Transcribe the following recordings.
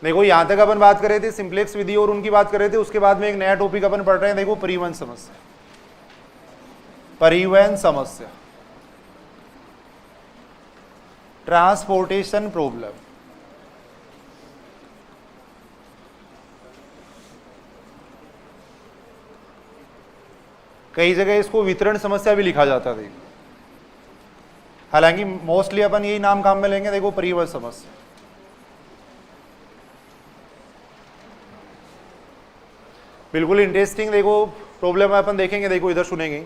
देखो यहां तक अपन बात कर रहे थे सिंप्लेक्स विधि और उनकी बात कर रहे थे, उसके बाद में एक नया टॉपिक अपन पढ़ रहे हैं, देखो परिवहन समस्या। परिवहन समस्या, ट्रांसपोर्टेशन प्रॉब्लम। कई जगह इसको वितरण समस्या भी लिखा जाता है, हालांकि मोस्टली अपन यही नाम काम में लेंगे। देखो परिवहन समस्या, बिल्कुल इंटरेस्टिंग देखो प्रॉब्लम है, अपन देखेंगे। देखो इधर सुनेंगे,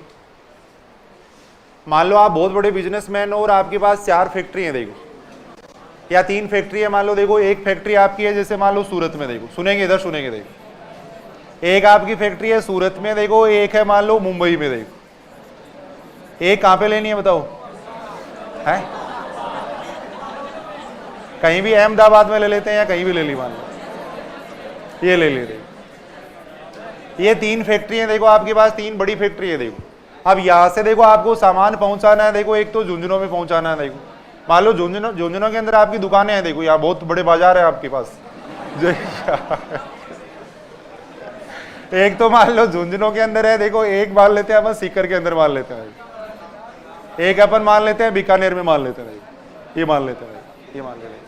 मान लो आप बहुत बड़े बिजनेसमैन हो और आपके पास 4 फैक्ट्री है, देखो या 3 फैक्ट्री है मान लो। देखो एक फैक्ट्री आपकी है जैसे मान लो सूरत में, देखो सुनेंगे इधर सुनेंगे। देखो एक आपकी फैक्ट्री है सूरत में, देखो एक है मान लो मुंबई में। देखो एक कहां पे लेनी है बताओ, है कहीं भी अहमदाबाद में ले लेते हैं या कहीं भी ले ली, मान लो ये ले ले। ये 3 फैक्ट्री है देखो आपके पास, 3 बड़ी फैक्ट्री है। देखो अब यहां से देखो आपको सामान पहुंचाना है, देखो एक तो झुंझुनों में पहुंचाना है। देखो मान लो झुंझुनों के अंदर आपकी दुकानें हैं, देखो यहाँ बहुत बड़े बाजार है आपके पास। एक तो मान लो झुंझुनों के अंदर है, देखो एक मान लेते हैं अपन सीकर के अंदर मान लेते हैं, एक अपन मान लेते हैं बीकानेर में मान लेते हैं, ये मान लेते हैं, ये मान लेते हैं।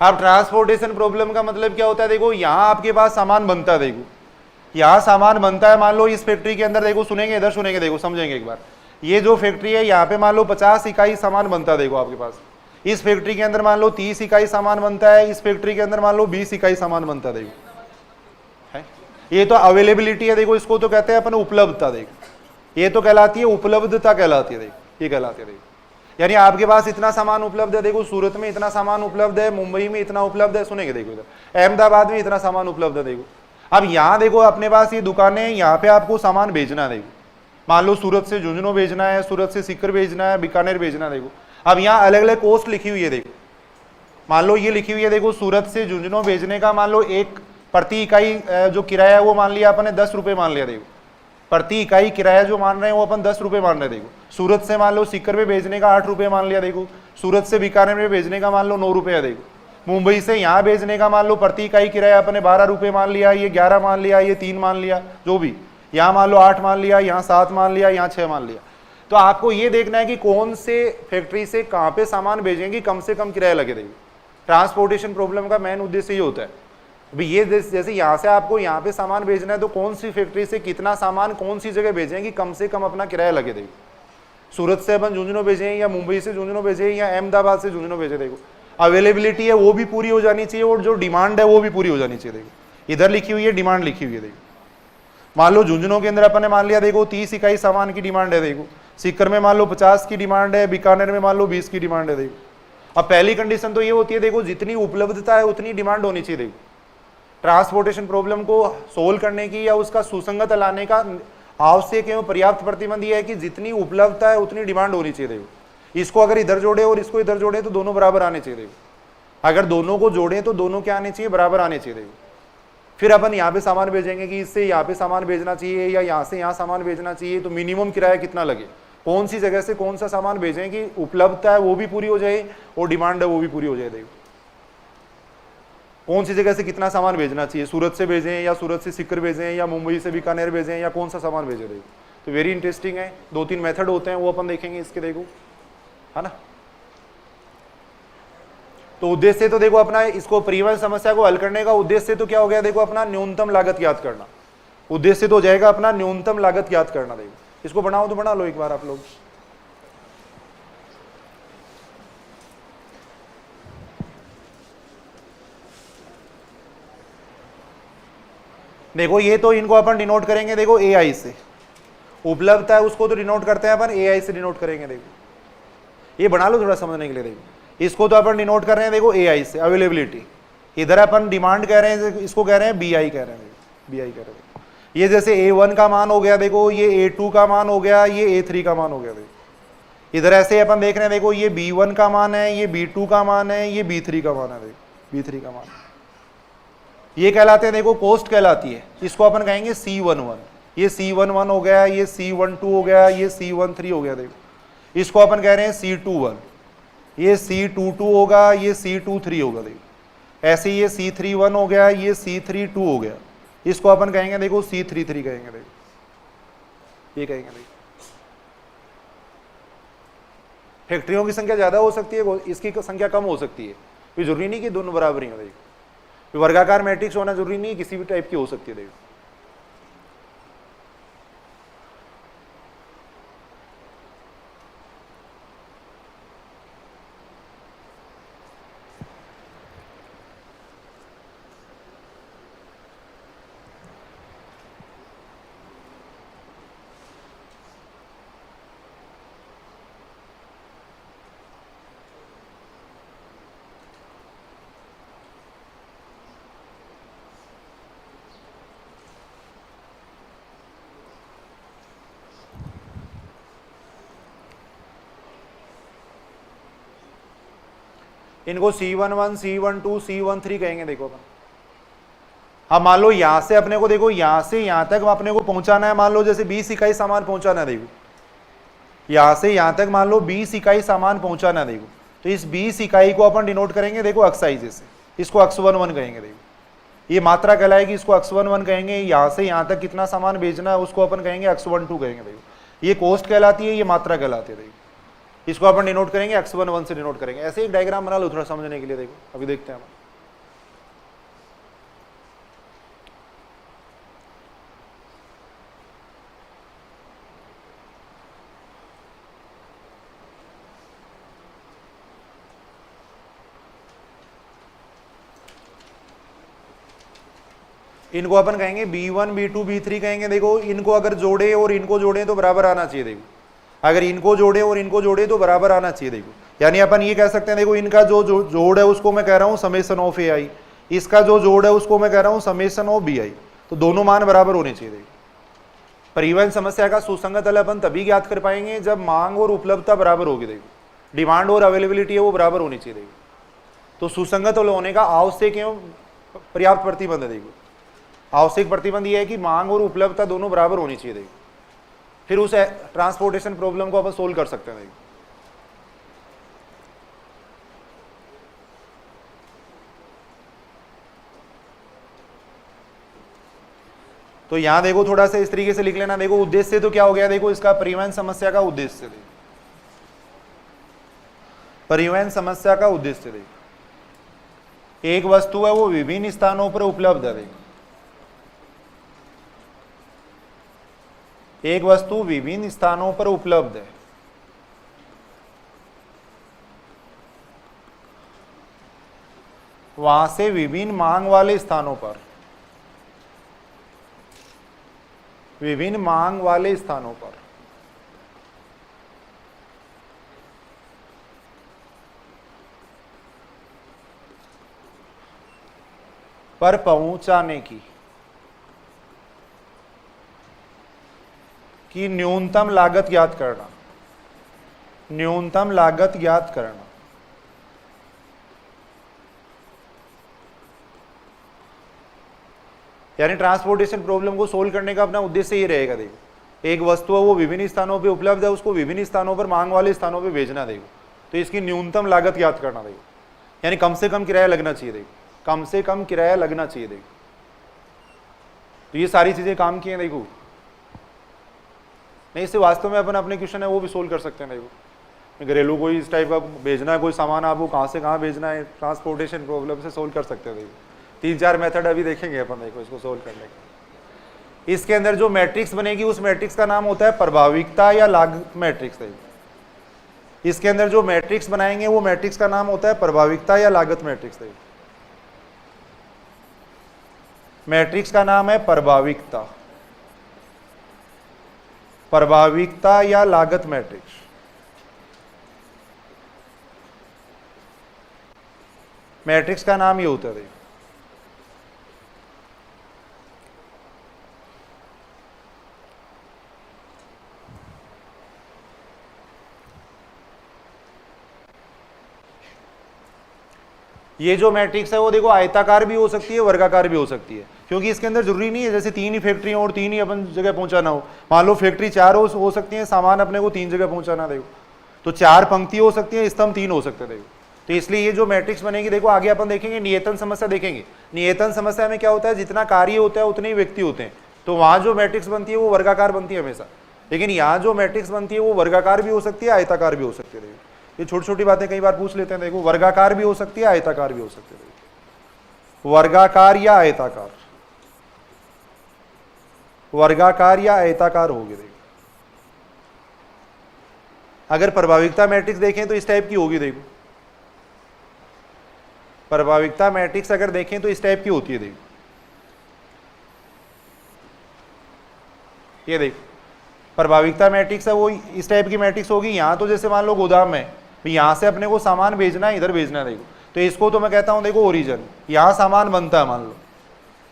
अब ट्रांसपोर्टेशन प्रॉब्लम का मतलब क्या होता है, देखो यहाँ आपके पास सामान बनता है, देखो यहाँ सामान बनता है, मान लो इस फैक्ट्री के अंदर, देखो सुनेंगे इधर सुनेंगे, देखो समझेंगे एक बार। ये जो फैक्ट्री है यहाँ पे मान लो 50 इकाई सामान बनता है, देखो आपके पास। इस फैक्ट्री के अंदर मान लो 30 इकाई सामान बनता है, इस फैक्ट्री के अंदर मान लो 20 इकाई सामान बनता है, देखो है। ये तो अवेलेबिलिटी है, देखो इसको तो कहते हैं अपन उपलब्धता। देखो ये तो कहलाती है उपलब्धता कहलाती है, देखो ये कहलाती है। देखो यानी आपके पास इतना सामान उपलब्ध है, देखो सूरत में इतना सामान उपलब्ध है, मुंबई में इतना उपलब्ध है, सुनेंगे देखो इधर अहमदाबाद में इतना सामान उपलब्ध है। देखो अब यहाँ देखो अपने पास ये दुकानें, यहाँ पे आपको सामान भेजना है। देखो मान लो सूरत से झुंझुनू भेजना है, सूरत से सीकर भेजना है, बीकानेर भेजना है। देखो अब यहाँ अलग अलग कॉस्ट लिखी हुई है। देखो मान लो ये लिखी हुई है, देखो सूरत से झुंझुनू भेजने का मान लो एक प्रति इकाई जो किराया है वो मान लिया अपन ने 10 रुपये मान लिया। देखो प्रति इकाई किराया जो मान रहे हैं वो अपन 10 रुपये मान रहे हैं। देखो सूरत से मान लो सीकर में भेजने का 8 रुपये मान लिया। देखो सूरत से बीकानेर में भेजने का मान लो 9 रुपये है। देखो मुंबई से यहाँ भेजने का मान लो प्रति इकाई किराया अपने 12 रुपये मान लिया, ये 11 मान लिया, ये 3 मान लिया, जो भी यहाँ मान लो 8 मान लिया, यहाँ 7 मान लिया, यहाँ 6 मान लिया। तो आपको ये देखना है कि कौन से फैक्ट्री से कहाँ पे सामान भेजेंगे, कम से कम किराया लगे। देखिए ट्रांसपोर्टेशन प्रॉब्लम का मेन उद्देश्य ये होता है। अभी ये जैसे यहाँ से आपको यहाँ पे सामान भेजना है तो कौन सी फैक्ट्री से कितना सामान कौन सी जगह भेजेंगे, कम से कम अपना किराया लगे। देखिए सूरत से अपन झुंझुनू भेजें या मुंबई से झुंझुनू भेजें या अहमदाबाद से झुंझुनू भेजे, देखो अवेलेबिलिटी है वो भी पूरी हो जानी चाहिए और जो डिमांड है वो भी पूरी हो जानी चाहिए। देखो इधर लिखी हुई है डिमांड लिखी हुई है। देखो मान लो झुंझुनू के अंदर अपन ने मान लिया देखो 30 इकाई सामान की डिमांड है। देखो सीकर में मान लो 50 की डिमांड है, बीकानेर में मान लो 20 की डिमांड है। देखो अब पहली कंडीशन तो ये होती है, देखो जितनी उपलब्धता है उतनी डिमांड होनी चाहिए। देखो ट्रांसपोर्टेशन प्रॉब्लम को सोल्व करने की या उसका सुसंगत लाने का आवश्यक एवं पर्याप्त प्रतिबंध ये है कि जितनी उपलब्धता है उतनी डिमांड होनी चाहिए। देखो इसको अगर इधर जोड़े और इसको इधर जोड़े तो दोनों बराबर आने चाहिए। देखो अगर दोनों को जोड़े तो दोनों क्या आने चाहिए, बराबर आने चाहिए। देखो फिर अपन यहाँ पे सामान भेजेंगे कि इससे यहाँ पे सामान भेजना चाहिए या यहाँ से यहाँ सामान भेजना चाहिए, तो मिनिमम किराया कितना लगे, कौन सी जगह से कौन सा सामान भेजें कि उपलब्धता है वो भी पूरी हो जाए और डिमांड है वो भी पूरी हो जाए। देखो कौन सी जगह से कितना सामान भेजना चाहिए, सूरत से भेजें या सूरत से सीकर भेजें या मुंबई से बीकानेर भेजें या कौन सा सामान भेजें। देखो तो वेरी इंटरेस्टिंग है, 2-3 मेथड होते हैं वो अपन देखेंगे इसके। देखो है ना, तो उद्देश्य तो देखो अपना इसको परिवहन समस्या को हल करने का उद्देश्य तो क्या हो गया, देखो अपना न्यूनतम लागत ज्ञात करना। उद्देश्य तो हो जाएगा अपना न्यूनतम लागत ज्ञात करना। देखो इसको बनाओ तो बना लो एक बार आप लोग। देखो ये तो इनको अपन डिनोट करेंगे देखो AI से, उपलब्धता है उसको तो डिनोट करते हैं अपन AI से डिनोट करेंगे। देखो ये बना लो थोड़ा समझने के लिए। देखो इसको तो अपन डिनोट कर रहे हैं देखो AI से, अवेलेबिलिटी। इधर अपन डिमांड कह रहे हैं, इसको कह रहे हैं BI कह रहे हैं, BI कह रहे हैं। ये जैसे A1 का मान हो गया, देखो ये A2 का मान हो गया, ये A3 का मान हो गया। देखो इधर ऐसे अपन देख रहे हैं, देखो ये B1 का मान है, ये B2 का मान है, ये B3 का मान है। देखो B3 का मान ये कहलाते हैं देखो कॉस्ट कहलाती है, इसको अपन कहेंगे C11। ये C11 हो गया, ये C12 हो गया, ये C13 हो गया। देखो इसको अपन कह रहे हैं C21, ये C22 होगा, ये C23 होगा। देखो ऐसे ये C31 हो गया, ये C32 हो गया, इसको अपन कहेंगे देखो C33 कहेंगे, देखो ये कहेंगे। देखो फैक्ट्रियों की संख्या ज्यादा हो सकती है, इसकी संख्या कम हो सकती है, ये जरूरी नहीं कि दोनों बराबर ही हो। देखो वर्गाकार मैट्रिक्स होना जरूरी नहीं, किसी भी टाइप की हो सकती है। देखो इनको C11, C12, C13 कहेंगे। देखो अपन अब मान लो यहां से अपने को, देखो यहां से यहां तक अपने को पहुंचाना है, मान लो जैसे 20 इकाई सामान पहुंचाना है। देखो यहां से यहां तक मान लो 20 इकाई सामान पहुंचाना है। देखो तो इस 20 इकाई को अपन डिनोट करेंगे देखो अक्साइज से, इसको अक्स11 कहेंगे। देखो ये मात्रा कहलाएगी, इसको अक्स11 कहेंगे। यहां से यहां तक कितना सामान भेजना है उसको अपन कहेंगे अक्स12 कहेंगे। देखो ये कॉस्ट कहलाती है, ये मात्रा कहलाती है। देखो इसको अपन डिनोट करेंगे अक्स11 से डिनोट करेंगे। ऐसे एक डायग्राम बना लो थोड़ा समझने के लिए। देखो अभी देखते हैं हम। इनको अपन कहेंगे B1, B2, B3 कहेंगे। देखो इनको अगर जोड़े और इनको जोड़े तो बराबर आना चाहिए। देखो अगर इनको जोड़े और इनको जोड़े तो बराबर आना चाहिए। देखो यानी अपन ये कह सकते हैं, देखो इनका जो जोड़ है उसको मैं कह रहा हूं समेशन ऑफ AI, इसका जो जोड़ है उसको मैं कह रहा हूं समेशन ऑफ BI, तो दोनों मान बराबर होने चाहिए। देखो परिवहन समस्या का सुसंगत हल अपन तभी ज्ञात कर पाएंगे जब मांग और उपलब्धता बराबर होगी। देखो डिमांड और अवेलेबिलिटी है वो बराबर होनी चाहिए। देखो तो सुसंगत हल होने का आवश्यक एवं पर्याप्त प्रतिबंध है। देखो आवश्यक प्रतिबंध यह है कि मांग और उपलब्धता दोनों बराबर होनी चाहिए। देखो फिर उस ट्रांसपोर्टेशन प्रॉब्लम को अपन सोल्व कर सकते हैं। देखो तो यहां देखो थोड़ा सा इस तरीके से लिख लेना। देखो उद्देश्य तो क्या हो गया, देखो इसका परिवहन समस्या का उद्देश्य। देखो परिवहन समस्या का उद्देश्य, देखो एक वस्तु है वो विभिन्न स्थानों पर उपलब्ध है। देखो एक वस्तु विभिन्न स्थानों पर उपलब्ध है, वहां से विभिन्न मांग वाले स्थानों पर, विभिन्न मांग वाले स्थानों पर पहुंचाने की न्यूनतम लागत ज्ञात करना, न्यूनतम लागत ज्ञात करना। यानी ट्रांसपोर्टेशन प्रॉब्लम को सोल्व करने का अपना उद्देश्य ये रहेगा। देखो एक वस्तु है वो विभिन्न स्थानों पे उपलब्ध है, उसको विभिन्न स्थानों पर मांग वाले स्थानों पे भेजना। देखो तो इसकी न्यूनतम लागत ज्ञात करना। देखो यानी कम से कम किराया लगना चाहिए। देखो कम से कम किराया लगना चाहिए। देखो तो ये सारी चीजें काम की हैं। देखो नहीं इससे वास्तव में अपन अपने क्वेश्चन है वो भी सोल्व कर सकते हैं। देखो घरेलू कोई इस टाइप का भेजना है, कोई सामान आपको कहाँ से कहाँ भेजना है, ट्रांसपोर्टेशन प्रॉब्लम से सोल्व कर सकते हैं। देखो 3-4 मेथड अभी देखेंगे अपन। देखो इसको सोल्व करने का, इसके अंदर जो मैट्रिक्स बनेगी उस मैट्रिक्स का नाम होता है प्रभाविकता या लागत मैट्रिक्स। देखो इसके अंदर जो मैट्रिक्स बनाएंगे वो मैट्रिक्स का नाम होता है प्रभाविकता या लागत मैट्रिक्स। देखो मैट्रिक्स का नाम है प्रभाविकता, प्रभाविकता या लागत मैट्रिक्स। मैट्रिक्स का नाम ये होता है। ये जो मैट्रिक्स है वो देखो आयताकार भी हो सकती है, वर्गाकार भी हो सकती है, क्योंकि इसके अंदर जरूरी नहीं है जैसे 3 ही फैक्ट्री और 3 ही अपन जगह पहुंचाना हो। मान लो फैक्ट्री 4 हो सकती है, सामान अपने को 3 जगह पहुंचाना। देखो तो 4 पंक्ति हो सकती है, स्तंभ 3 हो सकते हैं। देखो तो इसलिए ये जो मैट्रिक्स बनेगी, देखो आगे अपन देखेंगे नियतन समस्या देखेंगे। नियतन समस्या में क्या होता है, जितना कार्य होता है उतने ही व्यक्ति होते हैं, तो वहां जो मैट्रिक्स बनती है वो वर्गाकार बनती है हमेशा। लेकिन यहाँ जो मैट्रिक्स बनती है वो वर्गाकार भी हो सकती है, आयताकार भी हो सकती है। देखो ये छोटी छोटी बातें कई बार पूछ लेते हैं। देखो वर्गाकार भी हो सकती है, आयताकार भी हो सकती है। वर्गाकार या आयताकार, वर्गाकार या आयताकार होगी। देखो अगर प्रभाविकता मैट्रिक्स देखें तो इस टाइप की होगी। देखो प्रभाविकता मैट्रिक्स अगर देखें तो इस टाइप की होती है। देखो ये देखो प्रभाविकता मैट्रिक्स है वो इस टाइप की मैट्रिक्स होगी। यहां तो जैसे मान लो गोदाम में, यहां से अपने को सामान भेजना है, इधर भेजना है। देखो तो इसको तो मैं कहता हूं देखो ओरिजिन, यहां सामान बनता है मान लो,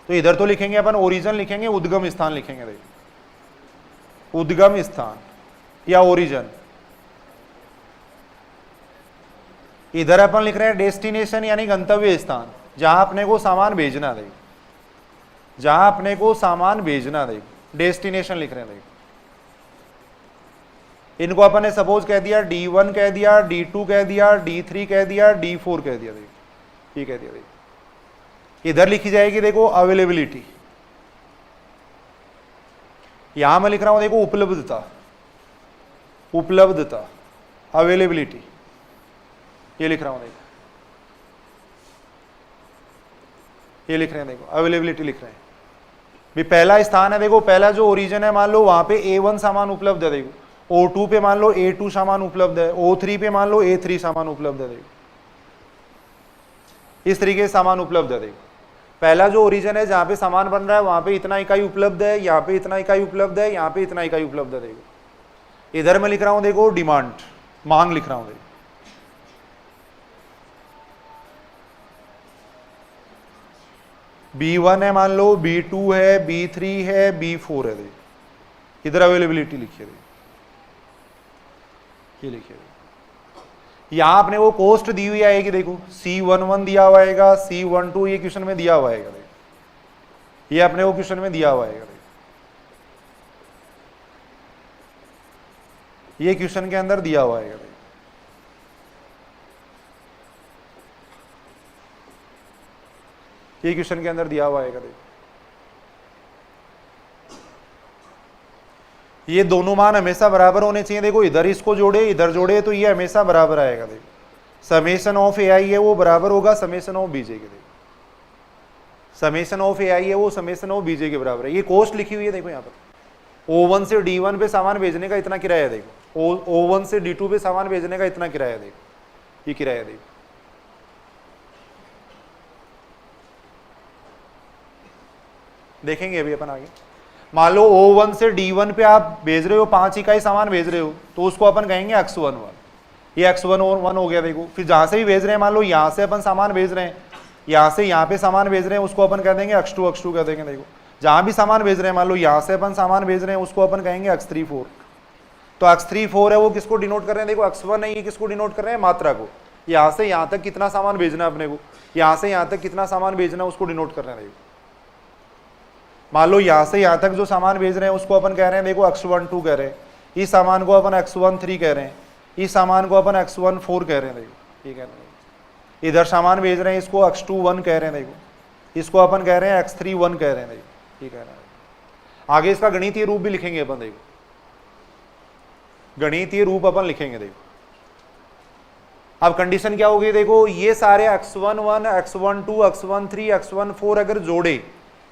तो इधर तो लिखेंगे अपन ओरिजिन लिखेंगे, उद्गम स्थान लिखेंगे। देखो उद्गम स्थान या ओरिजिन, इधर अपन लिख रहे हैं डेस्टिनेशन यानी गंतव्य स्थान, जहां अपने को सामान भेजना। देखो जहां अपने को सामान भेजना, देखो डेस्टिनेशन लिख रहे हैं। देखो इनको अपन ने सपोज कह दिया D1 कह दिया, D2 कह दिया, D3 कह दिया, D4 कह दिया। देखो ये कह दिया। देखो इधर लिखी जाएगी देखो अवेलेबिलिटी, यहां मैं लिख रहा हूं देखो उपलब्धता, उपलब्धता अवेलेबिलिटी, ये लिख रहा हूं। देखो ये लिख रहे हैं, देखो अवेलेबिलिटी लिख रहे हैं। भी पहला स्थान है, देखो पहला जो ओरिजिन है मान लो वहां पे A1 सामान उपलब्ध है। देखो O2 पे मान लो A2 सामान उपलब्ध है, O3 पे मान लो A3 सामान उपलब्ध है। देखो इस तरीके से सामान उपलब्ध है। देखो पहला जो ओरिजिन है जहां पे सामान बन रहा है वहां पे इतना इकाई उपलब्ध है, यहाँ पे इतना इकाई उपलब्ध है, यहाँ पे इतना इकाई उपलब्ध है। देखो इधर मैं लिख रहा हूं देखो डिमांड, मांग लिख रहा हूं। देखो B1 है मान लो, B2 है, B3 है, B4 है। देखो इधर अवेलेबिलिटी लिखिए। देखो ये लिखिए। यहां अपने वो कोस्ट दी हुई आएगी। देखो C11 दिया हुआ आएगा, C12 ये क्वेश्चन में दिया हुआ आएगा। देखो ये अपने वो क्वेश्चन में दिया हुआ आएगा। देखो ये क्वेश्चन के अंदर दिया हुआ आएगा। देखो ये क्वेश्चन के अंदर दिया हुआ आएगा। देखो ये दोनों मान हमेशा बराबर होने चाहिए। देखो इधर इसको जोड़े इधर जोड़े तो ये हमेशा बराबर आएगा। देखो समेशन ऑफ AI है वो बराबर होगा समेशन ऑफ BJ के। देखो समेशन ऑफ AI है वो समेशन ऑफ BJ के बराबर है। ये कॉस्ट लिखी हुई है। देखो यहाँ पर O1 से D1 पे सामान भेजने का इतना किराया है। देखो O1 से D2 पे सामान भेजने का इतना किराया है। देखो ये किराया। देखो देखेंगे अभी अपन आगे। मान लो O1 से D1 पे आप भेज रहे हो 5 इकाई सामान भेज रहे हो, तो उसको अपन कहेंगे X11। ये X11 हो गया। देखो फिर जहां से भी भेज रहे हैं, मान लो यहां से अपन सामान भेज रहे हैं, यहां से यहां पे सामान भेज रहे हैं, उसको अपन कह देंगे X2 कह देंगे। देखो जहां भी सामान भेज रहे हैं, मान लो यहां से अपन सामान भेज रहे हैं, उसको अपन कहेंगे X34। तो X34 है वो किसको डिनोट कर रहे हैं, देखो X1 है ये किसको डिनोट कर रहे हैं, मात्रा को। यहां से यहां तक कितना सामान भेजना है अपने को, यहां से यहां तक कितना सामान भेजना है उसको डिनोट कर रहे हैं। देखो मान लो यहां से यहां तक जो सामान भेज रहे हैं उसको अपन कह रहे हैं देखो X12 कह रहे हैं, इस सामान को अपन X13 कह रहे हैं, इस सामान को अपन X14 कह रहे हैं। देखो ये कह रहे हैं। इधर सामान भेज रहे हैं इसको X21 कह रहे हैं। देखो इसको अपन कह रहे हैं X31 कह रहे हैं। देखो ये कह रहे हैं। आगे इसका गणितीय रूप भी लिखेंगे अपन। देखो गणितीय रूप अपन लिखेंगे। देखो अब कंडीशन क्या होगी, देखो ये सारे X11, X12, X13, X14 अगर जोड़े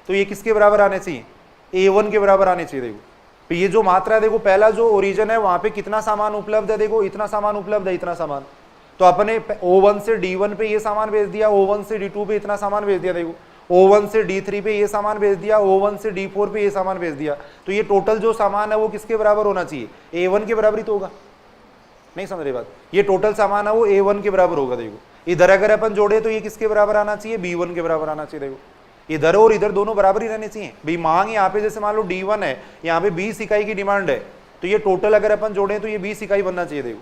तो ये किसके बराबर आने चाहिए, A1 के बराबर आने चाहिए। देखो तो ये जो मात्रा है, देखो पहला जो ओरिजिन है वहां पे कितना सामान उपलब्ध है, देखो इतना सामान उपलब्ध है, इतना सामान। तो अपने O1 से D1 पे ये सामान भेज दिया, O1 से D2 पे इतना सामान भेज दिया। देखो O1 से D3 पे ये सामान भेज दिया, O1 से D4 पे ये सामान भेज दिया। तो ये टोटल जो सामान है वो किसके बराबर होना चाहिए, A1 के बराबर ही तो होगा। नहीं समझ रही बात, ये टोटल सामान है वो A1 के बराबर होगा। देखो इधर अगर अपन जोड़े तो ये किसके बराबर आना चाहिए, B1 के बराबर आना चाहिए। देखो इधर और इधर दोनों बराबर ही रहने चाहिए भाई। मांग यहाँ पे जैसे मान लो D1 है, यहाँ पे 20 इकाई की डिमांड है, तो ये टोटल अगर अपन जोड़े तो ये 20 इकाई बनना चाहिए। देखो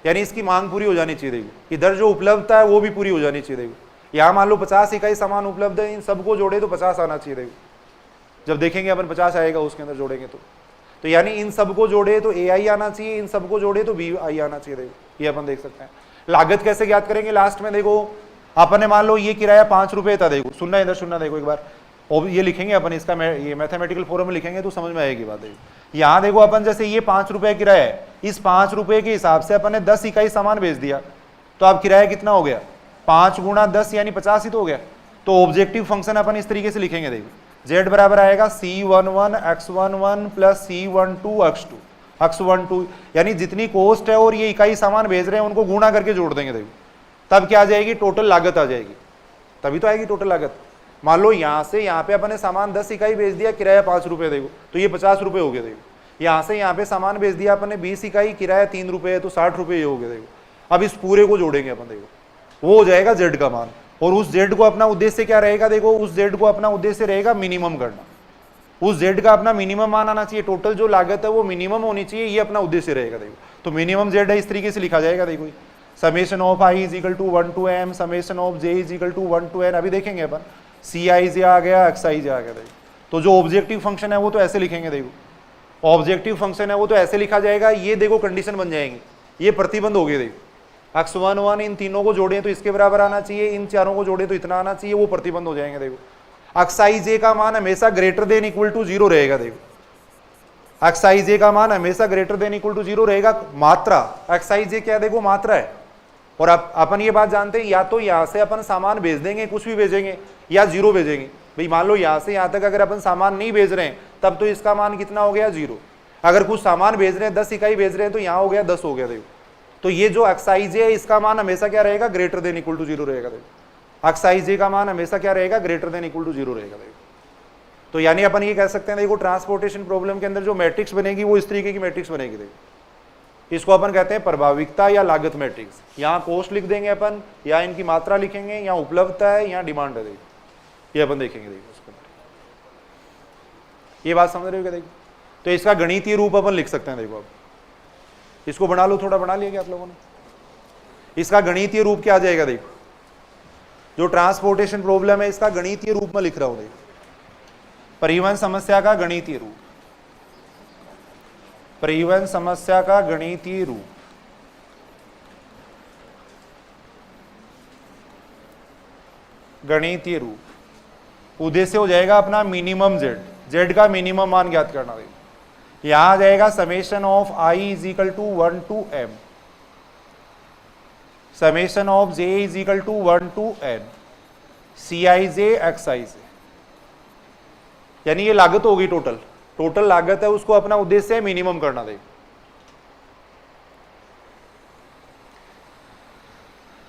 यानी इसकी मांग पूरी हो जानी चाहिए। देखो इधर जो उपलब्धता है वो भी पूरी हो जानी चाहिए। देखो यहाँ मान लो 50 इकाई सामान उपलब्ध है, इन सबको जोड़े तो 50 आना चाहिए। देखो जब देखेंगे अपन 50 आएगा उसके अंदर जोड़ेंगे तो यानी इन सबको जोड़े तो AI आना चाहिए, इन सबको जोड़े तो BI आना चाहिए। देखो ये अपन देख सकते हैं। लागत कैसे ज्ञात करेंगे लास्ट में, देखो अपन ने मान लो ये किराया 5 रुपए था, देखो सुनना इधर सुनना, देखो एक बार और ये लिखेंगे अपन, इसका ये मैथमेटिकल फॉर्म में लिखेंगे तो समझ में आएगी बात। देखो यहाँ देखो अपन जैसे ये 5 रुपए किराया है, इस 5 रुपए के हिसाब से अपन ने 10 इकाई सामान बेच दिया, तो अब किराया कितना हो गया, 5 गुणा 10 यानी 50 ही तो हो गया। तो ऑब्जेक्टिव फंक्शन अपन इस तरीके से लिखेंगे, देखो z बराबर आएगा C11 x11 plus C12 x12 यानी जितनी कॉस्ट है और ये इकाई सामान भेज रहे हैं उनको गुणा करके जोड़ देंगे, देखो तब क्या आ जाएगी, टोटल लागत आ जाएगी, तभी तो आएगी टोटल लागत। मान लो यहाँ से यहाँ पे अपन ने सामान 10 इकाई बेच दिया, किराया 5 रुपए, देखो तो ये 50 रुपए हो गए। देखो यहाँ से यहाँ पे सामान बेच दिया अपन ने 20 इकाई, किराया 3 रुपए है, तो 60 रुपए ये हो गए। देखो अब इस पूरे को जोड़ेंगे अपन, देखो वो हो जाएगा z का मान, और उस z को अपना उद्देश्य क्या रहेगा, देखो उस z को अपना उद्देश्य रहेगा मिनिमम करना, उस z का अपना मिनिमम मान आना चाहिए, टोटल जो लागत है वो मिनिमम होनी चाहिए, ये अपना उद्देश्य रहेगा। देखो तो मिनिमम z है, इस तरीके से लिखा जाएगा, देखो summation of i is equal to 1 to m summation of j is equal to 1 to n। अभी देखेंगे अपन Cij आ गया, Xij आ गया। देखो तो जो ऑब्जेक्टिव फंक्शन है वो तो ऐसे लिखेंगे, देखो ऑब्जेक्टिव फंक्शन है वो तो ऐसे लिखा जाएगा, ये देखो कंडीशन बन जाएंगे, ये प्रतिबंध हो गए। देखो x11 इन तीनों को जोड़े तो इसके बराबर आना चाहिए, इन चारों को जोड़े तो इतना आना चाहिए, वो प्रतिबंध हो जाएंगे। देखो Xij का मान हमेशा ग्रेटर देन इक्वल टू 0 रहेगा। देखो Xij का मान हमेशा ग्रेटर देन इक्वल टू 0 रहेगा। मात्रा Xij क्या है, देखो मात्रा है, और अपन ये बात जानते हैं, या तो यहाँ से अपन सामान भेज देंगे, कुछ भी भेजेंगे, या 0 भेजेंगे। भाई मान लो यहाँ से यहाँ तक अगर अपन सामान नहीं भेज रहे हैं तब तो इसका मान कितना हो गया, 0। अगर कुछ सामान भेज रहे हैं, 10 इकाई भेज रहे हैं, तो यहाँ हो गया 10 हो गया। देखो तो ये जो Xij है इसका मान हमेशा क्या रहेगा, ग्रेटर देन इक्वल टू 0 रहेगा। देखो Xij का मान हमेशा क्या रहेगा, ग्रेटर देन इक्वल टू 0 रहेगा। देखो तो यानी अपन ये कह सकते हैं, देखो ट्रांसपोर्टेशन प्रॉब्लम के अंदर जो मैट्रिक्स बनेगी वो इस तरीके की मैट्रिक्स बनेगी। देखो इसको अपन कहते हैं प्रभाविकता या लागत मैट्रिक्स। यहाँ कॉस्ट लिख देंगे अपन, या इनकी मात्रा लिखेंगे, यहाँ उपलब्धता है, यहाँ डिमांड है। देखो ये अपन देखेंगे, देखो उसके बारे ये बात समझ रहे हो क्या। देखो तो इसका गणितीय रूप अपन लिख सकते हैं। देखो अब इसको बना लो, थोड़ा बना लिया क्या आप लोगों ने, इसका गणितीय रूप क्या आ जाएगा। देखो जो ट्रांसपोर्टेशन प्रॉब्लम है इसका गणितीय रूप में लिख रहा हूं। देखो परिवहन समस्या का गणितीय रूप, परिवहन समस्या का गणितीय रूप। गणितीय रूप उद्देश्य हो जाएगा अपना मिनिमम z का मिनिमम मान ज्ञात करना। देखो यहां आ जाएगा summation of i is equal to 1 to m, summation of j is equal to 1 to n, Cij Xij, यानी ये लागत होगी, टोटल लागत है, उसको अपना उद्देश्य है मिनिमम करना। देखो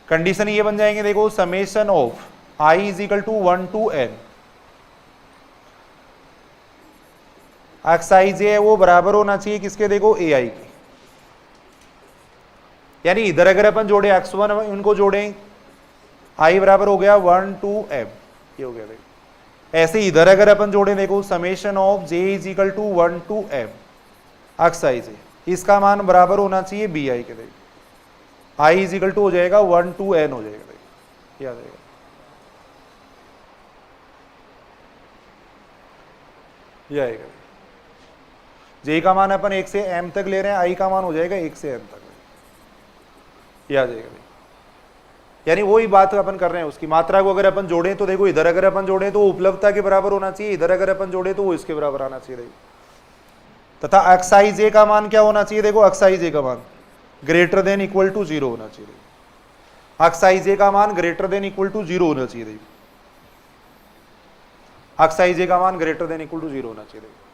कंडीशन ये बन जाएंगे, देखो summation of i is equal to 1 to n, Xij है वो बराबर होना चाहिए किसके, देखो ai के, यानी इधर अगर अपन जोड़े x1 उनको जोड़े, i बराबर हो गया 1 to m, ये हो गया। देखो ऐसे इधर अगर अपन जोड़े, देखो summation of j is equal to 1 to m Xij, इसका मान बराबर होना चाहिए bi के। देखो i इज इक्वल टू हो जाएगा 1 to n हो जाएगा। देखो याद रहेगा, ये आएगा। j का मान अपन 1 से m तक ले रहे हैं, i का मान हो जाएगा 1 से m तक, ये आ जाएगा। यानी वही बात अपन कर रहे हैं, उसकी मात्रा को अगर अपन जोड़ें तो देखो इधर अगर अपन जोड़ें तो उपलब्धता के बराबर होना चाहिए, इधर अगर अपन जोड़े तो वो इसके बराबर आना चाहिए। देखो तथा Xij का मान क्या होना चाहिए, देखो Xij का मान ग्रेटर देन इक्वल टू 0 होना चाहिए। Xij का मान ग्रेटर देन इक्वल टू 0 होना चाहिए। देखो Xij का मान ग्रेटर देन इक्वल टू 0 होना चाहिए। देखो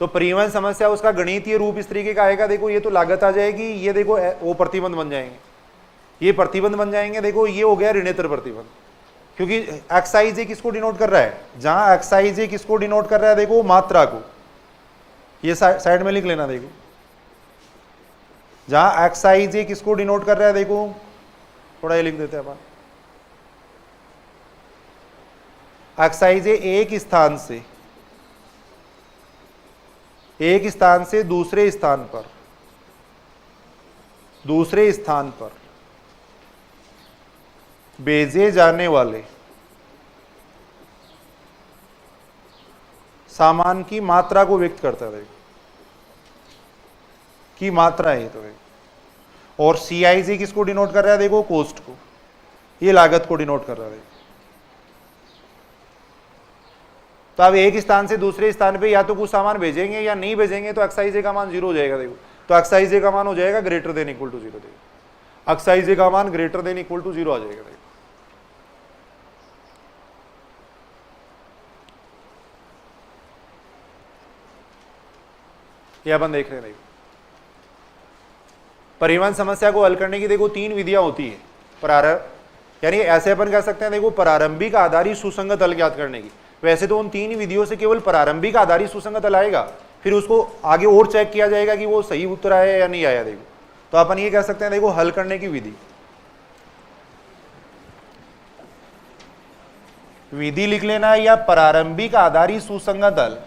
तो परिवहन समस्या उसका गणितीय रूप इस तरीके का आएगा। देखो ये तो लागत आ जाएगी, ये देखो वो प्रतिबंध बन जाएंगे, ये प्रतिबंध बन जाएंगे। देखो ये हो गया ऋणेतर प्रतिबंध, क्योंकि Xij किसको डिनोट कर रहा है, जहां Xij किसको डिनोट कर रहा है, देखो मात्रा को, ये साइड में लिख लेना। देखो जहां Xij किसको डिनोट कर रहा है, देखो थोड़ा ये लिख देते हैं अपन, Xij एक स्थान से दूसरे स्थान पर भेजे जाने वाले सामान की मात्रा को व्यक्त करता है। की मात्रा है तो और CIC किसको डिनोट कर रहा है, देखो कॉस्ट को, ये लागत को डिनोट कर रहा है। तो अब एक स्थान से दूसरे स्थान पे या तो कुछ सामान भेजेंगे या नहीं भेजेंगे, तो XIJ का मान 0 हो जाएगा। देखो तो XIJ का मान हो जाएगा ग्रेटर देन इक्वल टू 0। देखो XIJ का मान ग्रेटर देन इक्वल टू 0 आ जाएगा। देखो ये अपन देख रहे हैं। देखो परिवहन समस्या को हल करने की देखो 3 विधियां होती है। यानी ऐसे अपन कह सकते हैं, देखो प्रारंभिक आधारित सुसंगत हल ज्ञात करने की। वैसे तो उन 3 विधियों से केवल प्रारंभिक आधारित सुसंगत हल आएगा, फिर उसको आगे और चेक किया जाएगा कि वो सही उत्तर आया या नहीं आया। देखो तो अपन ये कह सकते हैं, देखो हल करने की विधि, विधि लिख लेना है, या प्रारंभिक आधारित सुसंगत हल,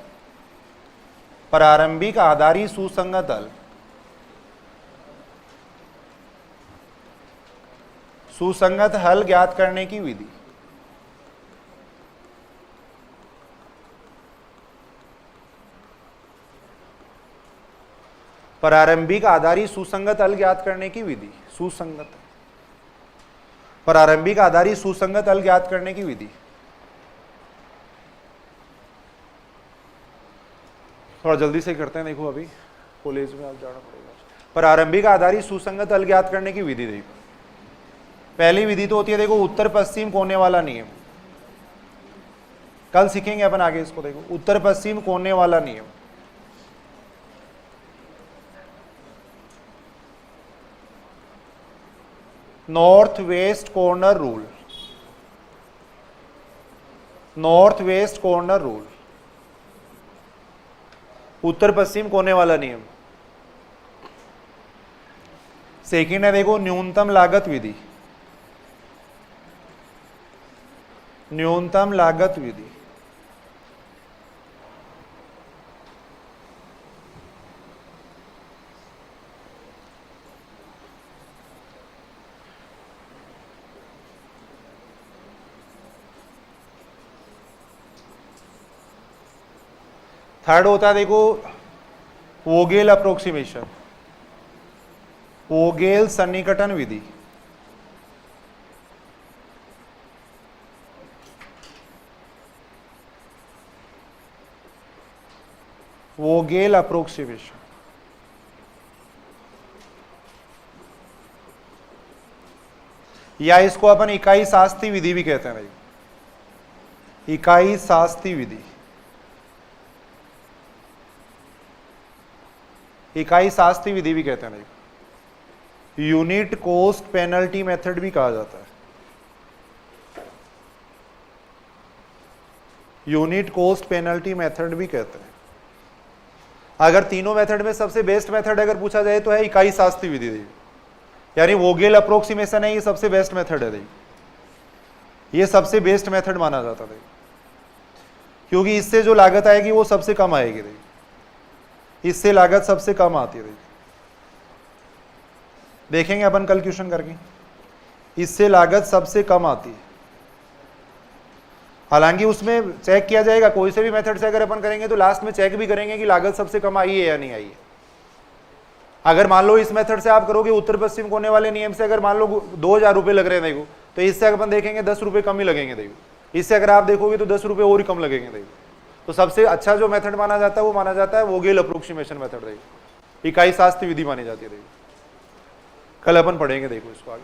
प्रारंभिक आधारित सुसंगत हल, सुसंगत हल ज्ञात करने की विधि। प्रारंभिक आधारित सुसंगत हल ज्ञात करने की विधि, सुसंगत, प्रारंभिक आधारित सुसंगत हल ज्ञात करने की विधि। थोड़ा जल्दी से करते हैं, देखो अभी कॉलेज में आप जाना पड़ेगा। प्रारंभिक आधारित सुसंगत हल ज्ञात करने की विधि। देखो पहली विधि तो होती है, देखो उत्तर पश्चिम कोने वाला नियम, कल सीखेंगे अपन आगे इसको। देखो उत्तर पश्चिम कोने वाला नियम, north west corner rule, north west corner rule, उत्तर पश्चिम कोने वाला नियम। सेकंड है देखो न्यूनतम लागत विधि, न्यूनतम लागत विधि। थर्ड होता है देखो वोगेल अप्रोक्सीमेशन, वोगेल सन्निकटन विधि। वोगेल अप्रोक्सीमेशन, या इसको अपन इकाई शास्त्री विधि भी कहते हैं भाई, इकाई शास्त्री विधि, इकाई शास्त्री विधि भी कहते हैं भाई। यूनिट कॉस्ट पेनल्टी मेथड भी कहा जाता है, यूनिट कॉस्ट पेनल्टी मेथड भी कहते हैं। अगर तीनों मेथड में सबसे बेस्ट मेथड अगर पूछा जाए तो है इकाई शास्त्री विधि। यानी वोगेल अप्रोक्सीमेशन है, ये सबसे बेस्ट मेथड है, ये सबसे बेस्ट मेथड माना जाता है, क्योंकि इससे जो लागत आएगी वो सबसे कम आएगी, इससे लागत सबसे कम आती है। देखेंगे अपन कल क्वेश्चन करके, इससे लागत सबसे कम आती है। हालांकि उसमें चेक किया जाएगा, कोई से भी मेथड से अगर अपन करेंगे तो लास्ट में चेक भी करेंगे कि लागत सबसे कम आई है या नहीं आई है। अगर मान लो इस मेथड से आप करोगे उत्तर पश्चिम कोने वाले नियम से, अगर मान लो 2000 रुपए लग रहे हैं देखो, तो इससे अगर अपन देखेंगे 10 रुपए कम ही लगेंगे देखो। इससे अगर आप देखोगे तो 10 रुपए और ही कम लगेंगे देखो। तो सबसे अच्छा जो मेथड माना जाता है वो माना जाता है वोगेल अप्रोक्सीमेशन मेथड, देखो इकाई शास्त्री विधि मानी जाती है। देखो कल अपन पढ़ेंगे देखो इसको आगे।